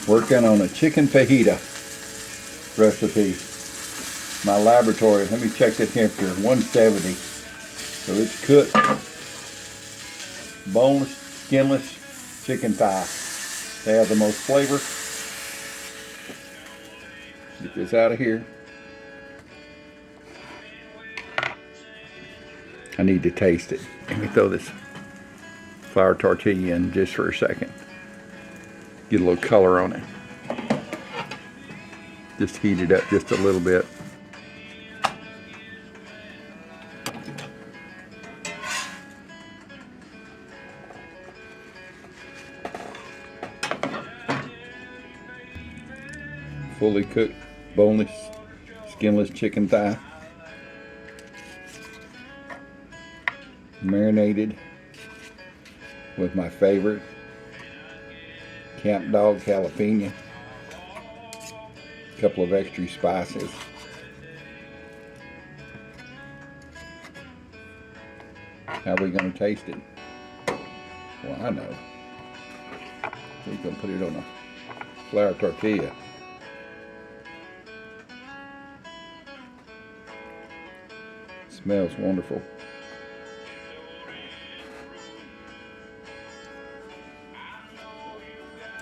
Working on a chicken fajita recipe. My laboratory, let me check the temperature, 170. So it's cooked, boneless, skinless chicken thigh. They have the most flavor. Get this out of here. I need to taste it. Let me throw this flour tortilla in just for a second. Get a little color on it. Just heat it up just a little bit. Fully cooked, boneless, skinless chicken thigh. Marinated with my favorite Camp Dog jalapeno. A couple of extra spices. How are we going to taste it? Well, I know. We're going to put it on a flour tortilla. Smells wonderful.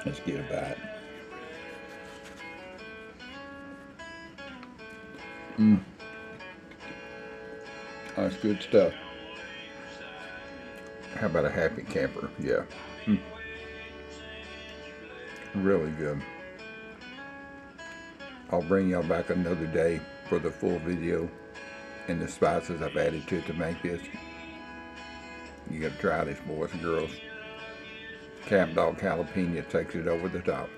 Let's get a bite. That's good stuff. How about a happy camper? Yeah. Really good. I'll bring y'all back another day for the full video and the spices I've added to it to make this. You gotta try this, boys and girls. Camp Dog jalapeno takes it over the top.